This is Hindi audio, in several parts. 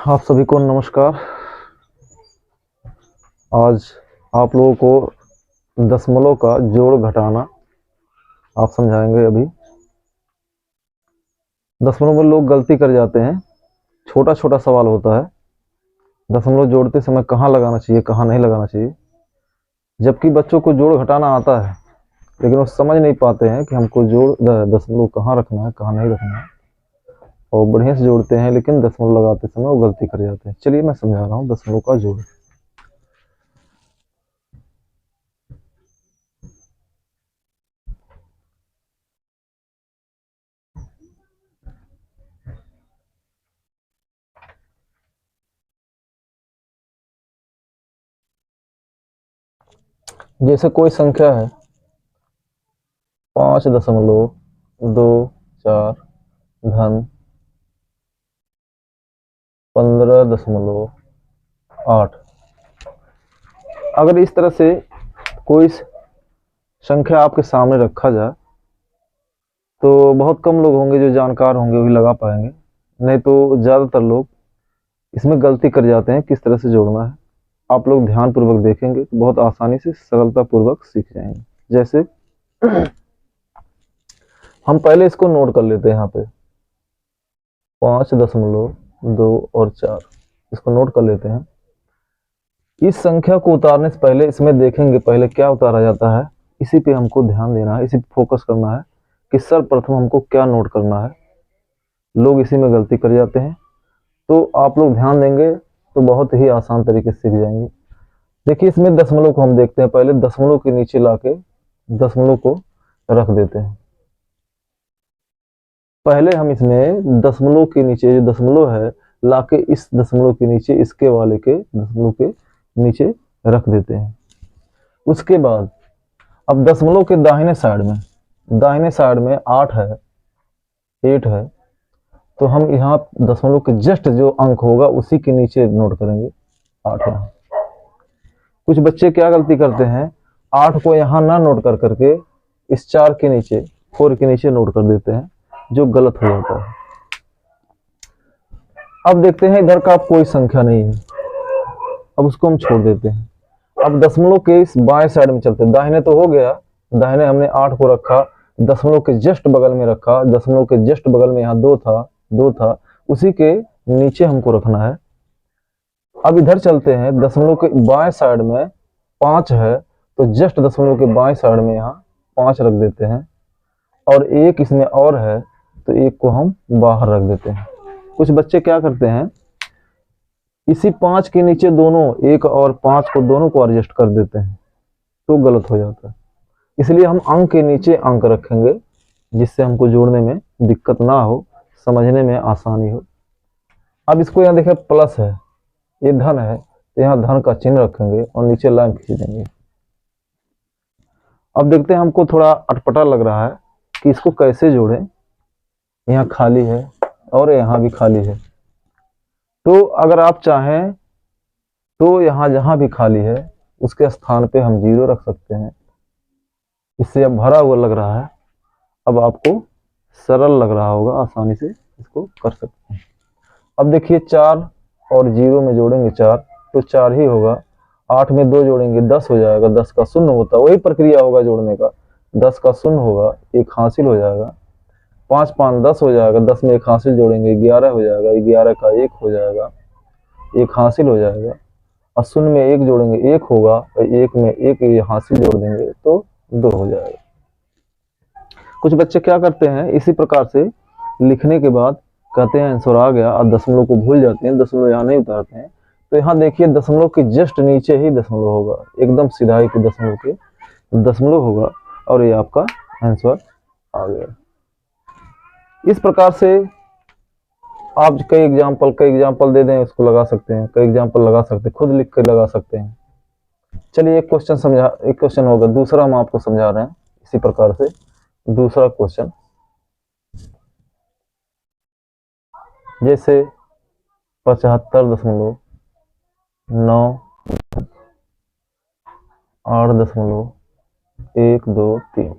आप सभी को नमस्कार। आज आप लोगों को दशमलव का जोड़ घटाना आप समझाएंगे। अभी दशमलव में लोग गलती कर जाते हैं। छोटा छोटा सवाल होता है, दशमलव जोड़ते समय कहाँ लगाना चाहिए कहाँ नहीं लगाना चाहिए। जबकि बच्चों को जोड़ घटाना आता है, लेकिन वो समझ नहीं पाते हैं कि हमको जोड़ दशमलव कहाँ रखना है कहाँ नहीं रखना है, और बढ़िया से जोड़ते हैं, लेकिन दशमलव लगाते समय वो गलती कर जाते हैं। चलिए मैं समझा रहा हूँ दशमलव का जोड़। जैसे कोई संख्या है 5.24 धन 15.8। अगर इस तरह से कोई संख्या आपके सामने रखा जाए तो बहुत कम लोग होंगे जो जानकार होंगे वही लगा पाएंगे, नहीं तो ज़्यादातर लोग इसमें गलती कर जाते हैं किस तरह से जोड़ना है। आप लोग ध्यानपूर्वक देखेंगे तो बहुत आसानी से सरलतापूर्वक सीख जाएंगे। जैसे हम पहले इसको नोट कर लेते हैं। यहाँ पे 5.2 और 4 इसको नोट कर लेते हैं। इस संख्या को उतारने से पहले इसमें देखेंगे पहले क्या उतारा जाता है, इसी पे हमको ध्यान देना है, इसी पे फोकस करना है कि सर्वप्रथम हमको क्या नोट करना है। लोग इसी में गलती कर जाते हैं, तो आप लोग ध्यान देंगे तो बहुत ही आसान तरीके से सीख जाएंगे। देखिए इसमें दशमलव को हम देखते हैं, पहले दशमलव के नीचे लाके दशमलव को रख देते हैं। पहले हम इसमें दशमलव के नीचे जो दशमलव है लाके इस दशमलव के नीचे इसके वाले के दशमलव के नीचे रख देते हैं। उसके बाद अब दशमलव के दाहिने साइड में 8 है 8 है, तो हम यहाँ दशमलव के जस्ट जो अंक होगा उसी के नीचे नोट करेंगे 8 यहाँ। कुछ बच्चे क्या गलती करते हैं, 8 को यहाँ ना नोट कर करके इस 4 के नीचे 4 के नीचे नोट कर देते हैं, जो गलत हो जाता है। अब देखते हैं इधर का कोई संख्या नहीं है, अब उसको हम छोड़ देते हैं। अब दशमलव के इस बाएं साइड में चलते हैं। दाहिने तो हो गया, दाहिने हमने 8 को रखा, दशमलव के जस्ट बगल में रखा, दशमलव के जस्ट बगल में यहाँ 2 था, उसी के नीचे हमको रखना है। अब इधर चलते हैं, दशमलव के बाएं साइड में 5 है, तो जस्ट दशमलव के बाएं साइड में यहाँ 5 रख देते हैं, और एक इसमें और है तो एक को हम बाहर रख देते हैं। कुछ बच्चे क्या करते हैं, इसी 5 के नीचे दोनों 1 और 5 को दोनों को एडजस्ट कर देते हैं, तो गलत हो जाता है। इसलिए हम अंक के नीचे अंक रखेंगे, जिससे हमको जोड़ने में दिक्कत ना हो, समझने में आसानी हो। अब इसको यहाँ देखें प्लस है, ये धन है, तो यहाँ धन का चिन्ह रखेंगे और नीचे लाइन खींच देंगे। अब देखते हैं, हमको थोड़ा अटपटा लग रहा है कि इसको कैसे जोड़ें। यहाँ खाली है और यहाँ भी खाली है, तो अगर आप चाहें तो यहाँ जहाँ भी खाली है उसके स्थान पे हम 0 रख सकते हैं। इससे अब भरा हुआ लग रहा है, अब आपको सरल लग रहा होगा, आसानी से इसको कर सकते हैं। अब देखिए 4 और 0 में जोड़ेंगे 4 तो 4 ही होगा, 8 में 2 जोड़ेंगे 10 हो जाएगा, 10 का शून्य होता है, वही प्रक्रिया होगा जोड़ने का, 10 का शून्य होगा, एक हासिल हो जाएगा, 5 5 10 हो जाएगा, 10 में एक हासिल जोड़ेंगे 11 हो जाएगा, 11 का 1 हो जाएगा, एक हासिल हो जाएगा, और शून्य में 1 जोड़ेंगे 1 होगा, और 1 में 1 हासिल जोड़ देंगे तो 2 हो जाएगा। कुछ बच्चे क्या करते हैं, इसी प्रकार से लिखने के बाद कहते हैं आंसर आ गया, और दशमलव को भूल जाते हैं, दशमलव यहाँ नहीं उतारते हैं। तो यहाँ देखिए दशमलव के जस्ट नीचे ही दशमलव होगा, एकदम सीधा ही दशमलव के दशमलव होगा, और ये आपका आंसर आ गया। इस प्रकार से आप कई एग्जाम्पल दे दें, उसको लगा सकते हैं, कई एग्जाम्पल लगा सकते हैं, खुद लिख कर लगा सकते हैं। चलिए एक क्वेश्चन होगा, दूसरा हम आपको समझा रहे हैं इसी प्रकार से। दूसरा क्वेश्चन, जैसे 75.9 8.123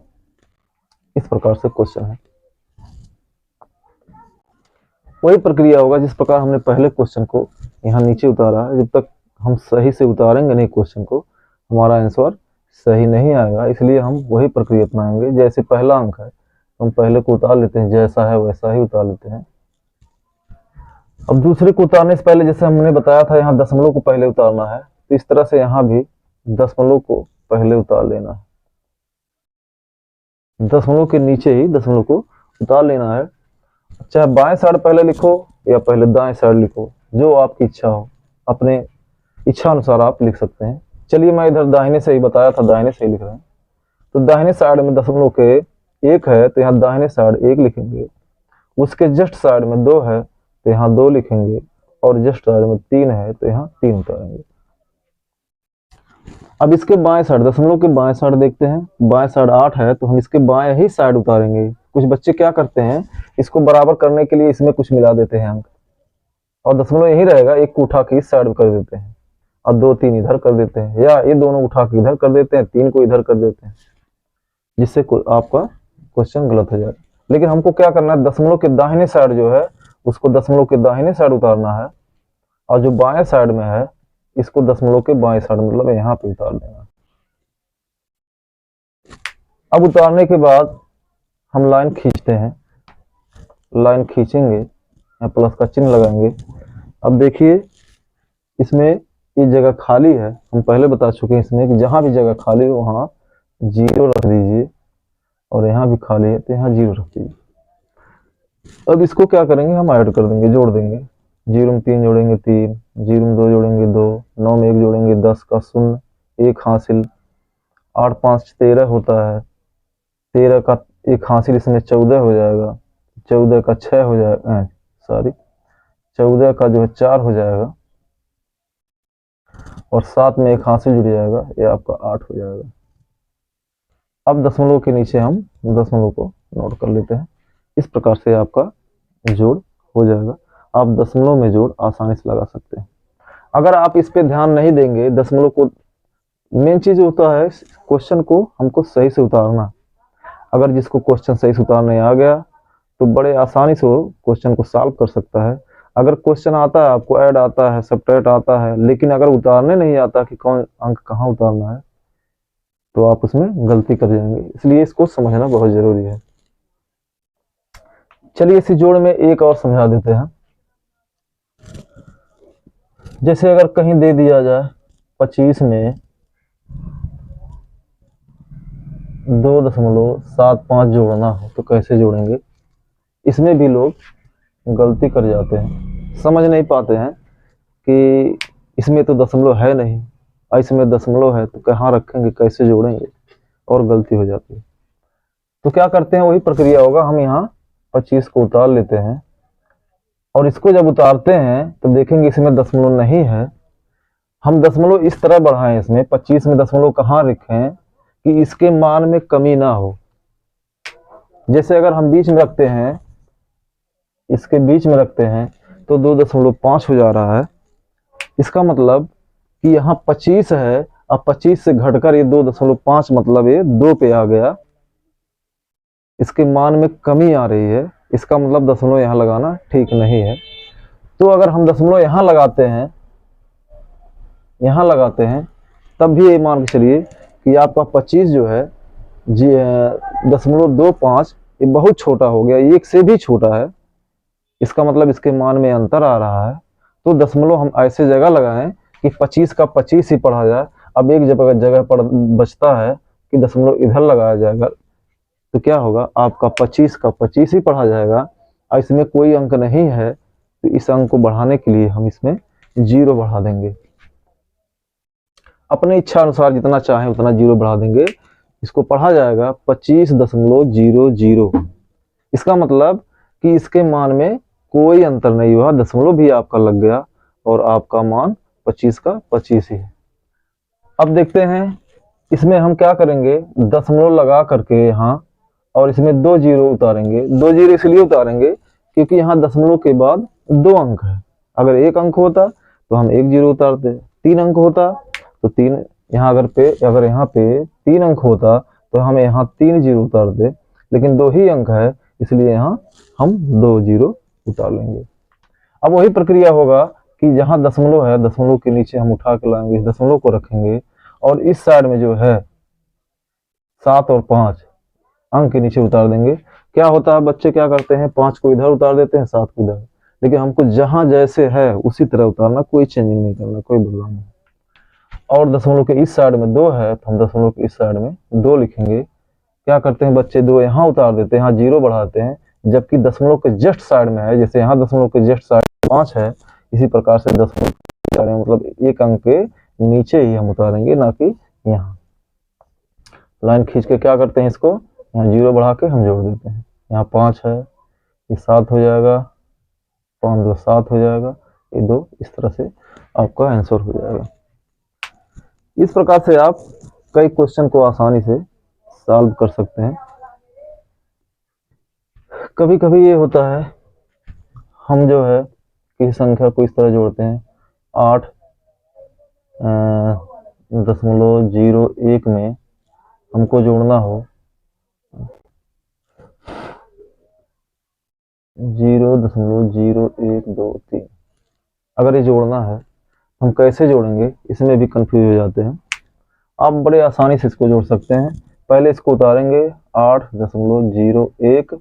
इस प्रकार से क्वेश्चन है। वही प्रक्रिया होगा जिस प्रकार हमने पहले क्वेश्चन को यहाँ नीचे उतारा है। जब तक हम सही से उतारेंगे नहीं क्वेश्चन को, हमारा आंसर सही नहीं आएगा। इसलिए हम वही प्रक्रिया अपनाएंगे। जैसे पहला अंक है, हम पहले को उतार लेते हैं, जैसा है वैसा ही उतार लेते हैं। अब दूसरे को उतारने से पहले, जैसे हमने बताया था यहाँ दशमलव को पहले उतारना है, तो इस तरह से यहाँ भी दशमलव को पहले उतार लेना है। दशमलव के नीचे ही दशमलव को उतार लेना है। चाहे बाएं साइड पहले लिखो या पहले दाएं साइड लिखो, जो आपकी इच्छा हो, अपने इच्छा अनुसार आप लिख सकते हैं। चलिए मैं इधर दाहिने से ही बताया था, दाहिने से ही लिख रहे हैं। तो दाहिने साइड में दशमलव के 1 है तो यहाँ दाहिने साइड 1 लिखेंगे। उसके जस्ट साइड में 2 है तो यहाँ 2 लिखेंगे, और जस्ट साइड में 3 है तो यहाँ 3 उतारेंगे। अब इसके बाएं साइड, दशमलव के बाएं साइड देखते हैं। बाएं साइड 8 है तो हम इसके बाएं ही साइड उतारेंगे। कुछ बच्चे क्या करते हैं, इसको बराबर करने के लिए इसमें कुछ मिला देते हैं अंक, और दशमलव यही रहेगा, 1 को उठा के इस साइड कर देते हैं और 2 3 इधर कर देते हैं, या ये दोनों उठा के इधर कर देते हैं, 3 को इधर कर देते हैं, जिससे आपका क्वेश्चन गलत हो जाए। लेकिन हमको क्या करना है, दशमलव के दाहिने साइड जो है उसको दशमलव के दाहिने साइड उतारना है, और जो बाएं साइड में है इसको दशमलव के बाएं साइड, मतलब यहाँ पे उतार देना। अब उतारने के बाद हम लाइन खींचते हैं। लाइन खींचेंगे, यहाँ प्लस का चिन्ह लगाएंगे। अब देखिए इसमें ये जगह खाली है, हम पहले बता चुके हैं इसमें कि जहां भी जगह खाली हो वहां 0 रख दीजिए, और यहाँ भी खाली है तो यहाँ 0 रख दीजिए। अब इसको क्या करेंगे, हम ऐड कर देंगे, जोड़ देंगे। 0 में 3 जोड़ेंगे 3, 0 में 2 जोड़ेंगे 2, 9 में 1 जोड़ेंगे 10 का 0, 1 हासिल, 8 5 13 होता है, 13 का 1 हासिल, इसमें 14 हो जाएगा, 14 का 6 हो जाएगा, सॉरी 14 का जो है 4 हो जाएगा, और 7 में 1 हासिल जुड़ जाएगा, ये आपका 8 हो जाएगा। अब दशमलव के नीचे हम दशमलव को नोट कर लेते हैं। इस प्रकार से आपका जोड़ हो जाएगा। आप दशमलव में जोड़ आसानी से लगा सकते हैं। अगर आप इस पे ध्यान नहीं देंगे, दशमलव को, मेन चीज होता है क्वेश्चन को हमको सही से उतारना। अगर जिसको क्वेश्चन सही से उतारने आ गया तो बड़े आसानी से वो क्वेश्चन को सॉल्व कर सकता है। अगर क्वेश्चन आता है, आपको ऐड आता है, सब्ट्रैक्ट आता है, लेकिन अगर उतारने नहीं आता कि कौन अंक कहाँ उतारना है, तो आप उसमें गलती कर जाएंगे। इसलिए इसको समझना बहुत जरूरी है। चलिए इसी जोड़ में एक और समझा देते हैं। जैसे अगर कहीं दे दिया जाए 25 में 2.75 जोड़ना हो तो कैसे जोड़ेंगे। इसमें भी लोग गलती कर जाते हैं, समझ नहीं पाते हैं कि इसमें तो दशमलव है नहीं, और इसमें दशमलव है तो कहाँ रखेंगे, कैसे जोड़ेंगे, और गलती हो जाती है। तो क्या करते हैं, वही प्रक्रिया होगा। हम यहाँ 25 को उतार लेते हैं, और इसको जब उतारते हैं तो देखेंगे इसमें दशमलव नहीं है। हम दशमलव इस तरह बढ़ाएं, इसमें 25 में दशमलव कहाँ रखें कि इसके मान में कमी ना हो। जैसे अगर हम बीच में रखते हैं, इसके बीच में रखते हैं तो 2.5 हो जा रहा है। इसका मतलब कि यहाँ 25 है, अब 25 से घटकर ये 2.5, मतलब ये 2 पे आ गया, इसके मान में कमी आ रही है। इसका मतलब दशमलव यहाँ लगाना ठीक नहीं है। तो अगर हम दशमलव यहाँ लगाते हैं, यहाँ लगाते हैं, तब भी ये मान के चलिए कि आपका 25 जो है 0.25 ये बहुत छोटा हो गया, 1 से भी छोटा है। इसका मतलब इसके मान में अंतर आ रहा है। तो दशमलव हम ऐसे जगह लगाएं कि 25 का 25 ही पढ़ा जाए। अब एक जगह पर बचता है कि दशमलव इधर लगाया जाएगा, तो क्या होगा, आपका 25 का 25 ही पढ़ा जाएगा, और इसमें कोई अंक नहीं है। तो इस अंक को बढ़ाने के लिए हम इसमें 0 बढ़ा देंगे। अपने इच्छा अनुसार जितना चाहें उतना 0 बढ़ा देंगे। इसको पढ़ा जाएगा 25.00। इसका मतलब कि इसके मान में कोई अंतर नहीं हुआ, दशमलव भी आपका लग गया, और आपका मान 25 का 25 ही है। अब देखते हैं इसमें हम क्या करेंगे, दशमलव लगा करके यहाँ, और इसमें 2 0 उतारेंगे। 2 0 इसलिए उतारेंगे क्योंकि यहाँ दशमलव के बाद 2 अंक है। अगर 1 अंक होता तो हम 1 0 उतारते, 3 अंक होता तो 3, यहाँ अगर यहाँ पे 3 अंक होता तो हम यहाँ 3 0 उतारते, लेकिन 2 ही अंक है इसलिए यहाँ हम 2 0 उतार लेंगे। अब वही प्रक्रिया होगा कि जहां दशमलव है, दशमलव के नीचे हम उठा के लाएंगे, इस दशमलव को रखेंगे और इस साइड में जो है 7 और 5 अंक के नीचे उतार देंगे। क्या होता है, बच्चे क्या करते हैं, 5 को इधर उतार देते हैं, 7 को इधर, लेकिन हमको जहां जैसे है उसी तरह उतारना, कोई चेंजिंग नहीं करना, कोई बदलाव नहीं। और दशमलव के इस साइड में 2 है तो हम दशमलव के इस साइड में 2 लिखेंगे। क्या करते हैं बच्चे, 2 यहाँ उतार देते हैं, यहाँ 0 बढ़ाते हैं, जबकि दशमलव के जस्ट साइड में है, जैसे यहाँ दशमलव के जस्ट साइड 5 है, इसी प्रकार से दशमलव के साइड में मतलब एक अंक के नीचे ही हम उतारेंगे, ना कि यहाँ। लाइन खींच के क्या करते हैं, इसको यहाँ 0 बढ़ा के हम जोड़ देते हैं। यहाँ 5 है, ये 7 हो जाएगा, 5 2 7 हो जाएगा, ये 2, इस तरह से आपका आंसर हो जाएगा। इस प्रकार से आप कई क्वेश्चन को आसानी से सॉल्व कर सकते हैं। कभी कभी ये होता है, हम जो है किसी संख्या को इस तरह जोड़ते हैं, 8.01 में हमको जोड़ना हो 0.0123, अगर ये जोड़ना है हम कैसे जोड़ेंगे, इसमें भी कंफ्यूज हो जाते हैं। आप बड़े आसानी से इसको जोड़ सकते हैं। पहले इसको उतारेंगे 8.01,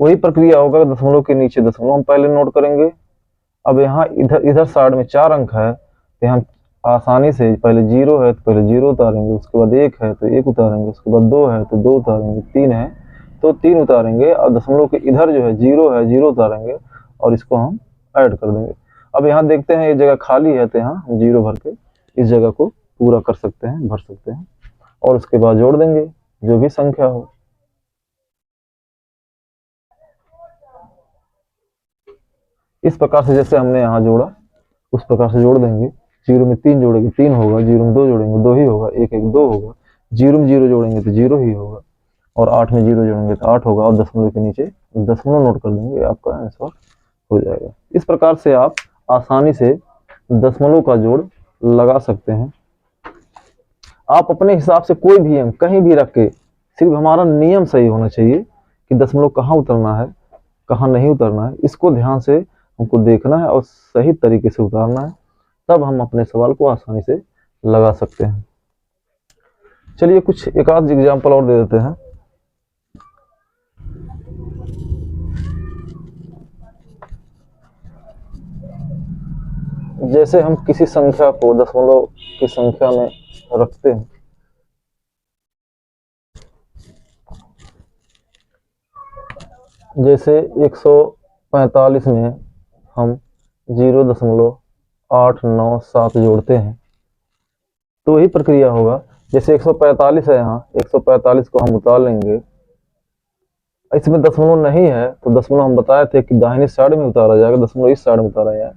वही प्रक्रिया होगा, दशमलव के नीचे दशमलव हम पहले नोट करेंगे। अब यहाँ इधर साइड में 4 अंक है तो हम आसानी से पहले 0 है तो पहले 0 उतारेंगे, उसके बाद 1 है तो 1 उतारेंगे, उसके बाद 2 है तो 2 उतारेंगे, 3 है तो 3 उतारेंगे, और दशमलव के इधर जो है 0 है, 0 उतारेंगे और इसको हम ऐड कर देंगे। अब यहाँ देखते हैं ये जगह खाली है तो यहाँ हम 0 भर के इस जगह को पूरा कर सकते हैं, भर सकते हैं, और उसके बाद जोड़ देंगे जो भी संख्या हो। इस प्रकार से जैसे हमने यहाँ जोड़ा उस प्रकार से जोड़ देंगे। 0 में 3 जोड़ेंगे 3 होगा, 0 में 2 जोड़ेंगे 2 ही होगा, 1 1 2 होगा, 0 में 0 जोड़ेंगे तो 0 ही होगा, और 8 में 0 जोड़ेंगे तो 8 होगा, और दशमलव के नीचे दशमलव नोट कर देंगे, आपका आंसर हो जाएगा। इस प्रकार से आप आसानी से दशमलव का जोड़ लगा सकते हैं। आप अपने हिसाब से कोई भी अंक कहीं भी रख के, सिर्फ हमारा नियम सही होना चाहिए कि दशमलव कहाँ उतरना है कहाँ नहीं उतरना है, इसको ध्यान से हमको देखना है और सही तरीके से उतारना है, तब हम अपने सवाल को आसानी से लगा सकते हैं। चलिए कुछ एक आध एग्जाम्पल और दे देते हैं। जैसे हम किसी संख्या को दशमलव की संख्या में रखते हैं, जैसे 145 में हम 0.897 जोड़ते हैं, तो वही प्रक्रिया होगा। जैसे 145 है, यहाँ 145 को हम उतार लेंगे, इसमें दशमलव नहीं है तो दशमलव हम बताए थे कि दाहिने साइड में उतारा जाएगा, दशमलव इस साइड में उतारा जाए,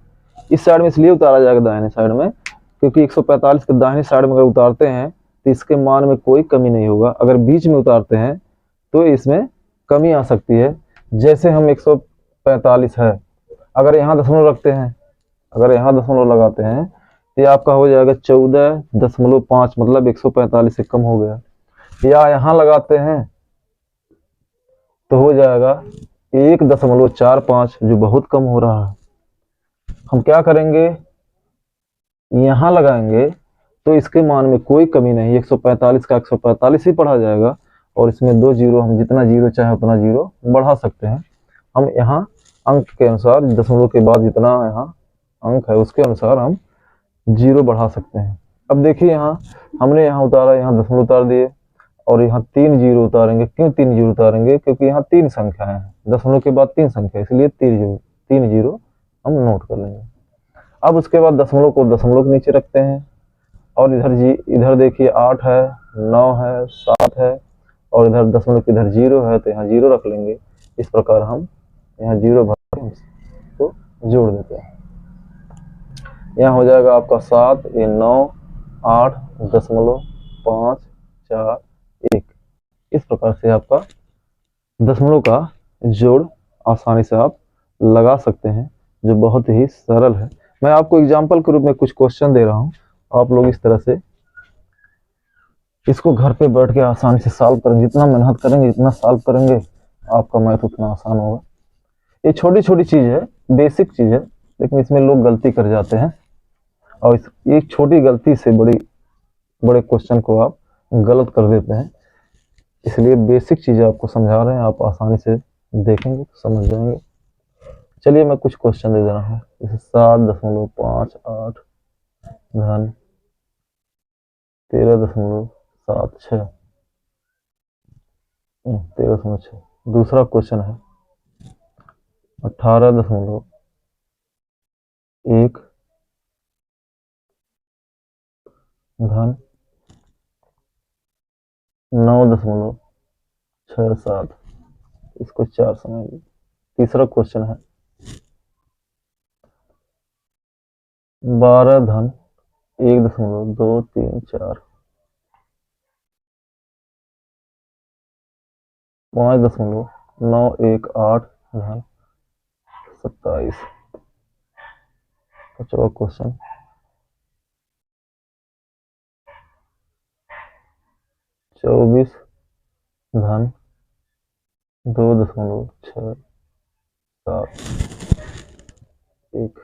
इस साइड में इसलिए उतारा जाएगा दाहिने साइड में क्योंकि 145 के दाहिने साइड में अगर उतारते हैं तो इसके मान में कोई कमी नहीं होगा, अगर बीच में उतारते हैं तो इसमें कमी आ सकती है। जैसे हम 145 है, अगर यहाँ दशमलव रखते हैं, अगर यहाँ दशमलव लगाते हैं तो आपका हो जाएगा 14.5, मतलब 145 से कम हो गया। या यहाँ लगाते हैं तो हो जाएगा 1.45, जो बहुत कम हो रहा है। हम क्या करेंगे, यहाँ लगाएंगे तो इसके मान में कोई कमी नहीं, 145 का 145 ही पढ़ा जाएगा, और इसमें 2 जीरो, हम जितना जीरो चाहे उतना जीरो बढ़ा सकते हैं। हम यहाँ अंक के अनुसार, दशमलव के बाद जितना यहाँ अंक है उसके अनुसार हम जीरो बढ़ा सकते हैं। अब देखिए यहाँ हमने यहाँ उतारा, यहाँ दशमलव उतार दिए, और यहाँ 3 जीरो उतारेंगे। क्यों 3 जीरो उतारेंगे, क्योंकि यहाँ 3 संख्याएं हैं, दशमलव के बाद 3 संख्या, इसलिए 3 जीरो हम नोट कर लेंगे। अब उसके बाद दशमलव को दशमलव के नीचे रखते हैं, और इधर देखिए 8 है, 9 है, 7 है, और इधर दशमलव के इधर 0 है तो यहाँ 0 रख लेंगे। इस प्रकार हम यहाँ 0 भर के इसको जोड़ देते हैं। यहाँ हो जाएगा आपका 7, ये 9, 8.541। इस प्रकार से आपका दशमलव का जोड़ आसानी से आप लगा सकते हैं, जो बहुत ही सरल है। मैं आपको एग्जाम्पल के रूप में कुछ क्वेश्चन दे रहा हूँ, आप लोग इस तरह से इसको घर पे बैठ के आसानी से सॉल्व करेंगे। जितना मेहनत करेंगे, जितना सॉल्व करेंगे, आपका मैथ उतना आसान होगा। ये छोटी छोटी चीज है, बेसिक चीज है, लेकिन इसमें लोग गलती कर जाते हैं और इस एक छोटी गलती से बड़े क्वेश्चन को आप गलत कर देते हैं। इसलिए बेसिक चीजें आपको समझा रहे हैं, आप आसानी से देखेंगे तो समझ जाएंगे। चलिए मैं कुछ क्वेश्चन दे रहा हूँ, जैसे 7.58 धन 13.76 13.6। दूसरा क्वेश्चन है 18.1 धन 9.67। इसको 4 समझिए। तीसरा क्वेश्चन है 12 धन 1.234 5.918 धन 27। पांचवा क्वेश्चन 24 धन 2.67 1।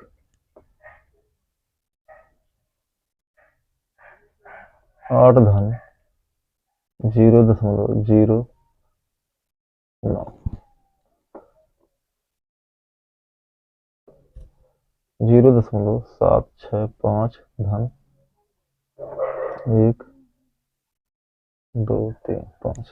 8 धन 0.09 0.765 धन 1 2 3 5।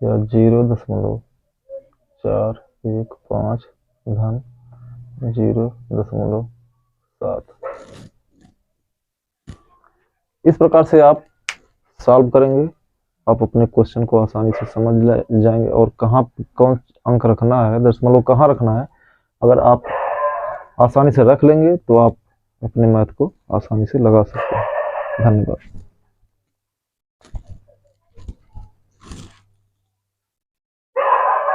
या 0.415 धन 0.7। इस प्रकार से आप सॉल्व करेंगे, आप अपने क्वेश्चन को आसानी से समझ जाएंगे और कहाँ कौन अंक रखना है, दशमलव कहाँ रखना है। अगर आप आसानी से रख लेंगे तो आप अपने मैथ को आसानी से लगा सकते हैं। धन्यवाद।